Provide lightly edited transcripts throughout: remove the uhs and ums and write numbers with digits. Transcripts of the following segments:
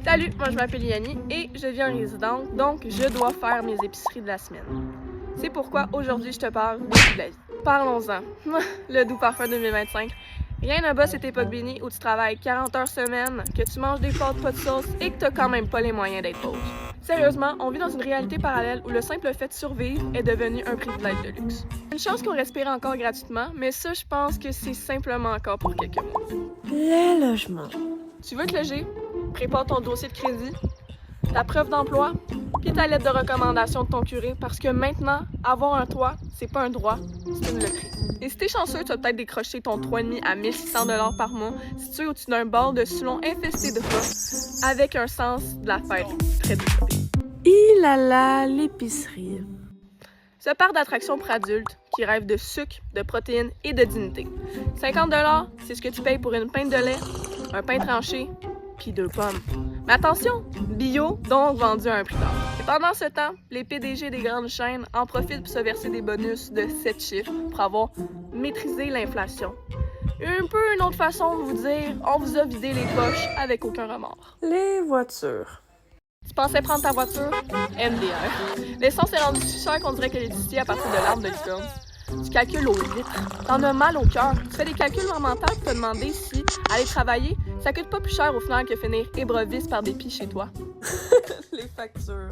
Salut, moi je m'appelle Yanni et je vis en résidence, donc je dois faire mes épiceries de la semaine. C'est pourquoi aujourd'hui je te parle du goût de la vie. Parlons-en. Le doux parfum 2025. Rien ne bat cette époque bénie où tu travailles 40 heures semaine, que tu manges des pâtes pas de sauce et que t'as quand même pas les moyens d'être pauvre. Sérieusement, on vit dans une réalité parallèle où le simple fait de survivre est devenu un privilège de luxe. Une chance qu'on respire encore gratuitement, mais ça je pense que c'est simplement encore pour quelques mois. Les logements. Tu veux te loger? Prépare ton dossier de crédit, ta preuve d'emploi, puis ta lettre de recommandation de ton curé, parce que maintenant, avoir un toit, c'est pas un droit, c'est une loterie. Et si t'es chanceux, tu vas peut-être décrocher ton 3,5 à 1600 $ par mois, situé au-dessus d'un bord de Soulon infesté de rats, avec un sens de la fête très développé. Il a là l'épicerie. Ce parc d'attractions pour adultes qui rêvent de sucre, de protéines et de dignité. 50 $, c'est ce que tu payes pour une pinte de lait, un pain tranché, puis 2 pommes. Mais attention, bio, donc vendu à un prix d'or. Et pendant ce temps, les PDG des grandes chaînes en profitent pour se verser des bonus de 7 chiffres pour avoir maîtrisé l'inflation. Un peu une autre façon de vous dire, on vous a vidé les poches avec aucun remords. Les voitures. Tu pensais prendre ta voiture? MDR. L'essence est rendue si chère qu'on dirait qu'elle est distillée à partir de l'arbre de licorne. Tu calcules au litre. T'en as mal au cœur. Tu fais des calculs mentaux pour te demander si aller travailler, ça coûte pas plus cher au final que finir ébrevis par des pies chez toi. Les factures.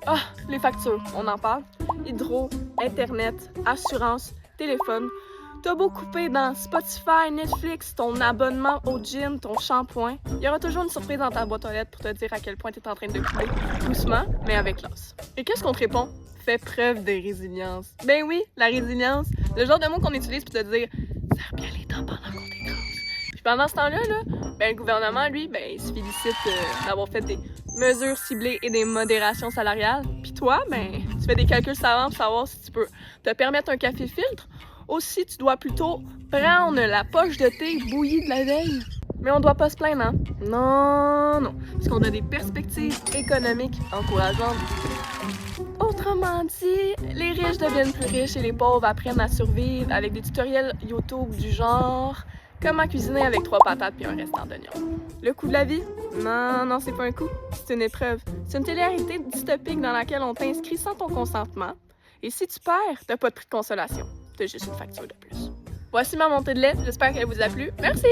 Ah, les factures, on en parle. Hydro, Internet, assurance, téléphone. T'as beau couper dans Spotify, Netflix, ton abonnement au gym, ton shampoing, il y aura toujours une surprise dans ta boîte aux lettres pour te dire à quel point t'es en train de couler. Doucement, mais avec classe. Et qu'est-ce qu'on te répond? Fais preuve de résilience. Ben oui, la résilience, le genre de mot qu'on utilise pour te dire « serre bien les dents pendant qu'on t'écrase ». Puis pendant ce temps-là, ben, le gouvernement, lui, ben, il se félicite d'avoir fait des mesures ciblées et des modérations salariales. Puis toi, ben, tu fais des calculs savants pour savoir si tu peux te permettre un café filtre. Aussi, tu dois plutôt prendre la poche de thé bouillie de la veille. Mais on doit pas se plaindre, hein? Non, parce qu'on a des perspectives économiques encourageantes. Autrement dit, les riches deviennent plus riches et les pauvres apprennent à survivre avec des tutoriels YouTube du genre comment cuisiner avec 3 patates puis un restant d'oignons. Le coût de la vie? Non, c'est pas un coût, c'est une épreuve. C'est une télé-réalité dystopique dans laquelle on t'inscrit sans ton consentement. Et si tu perds, t'as pas de prix de consolation. T'as juste une facture de plus. Voici ma montée de lait, j'espère qu'elle vous a plu. Merci!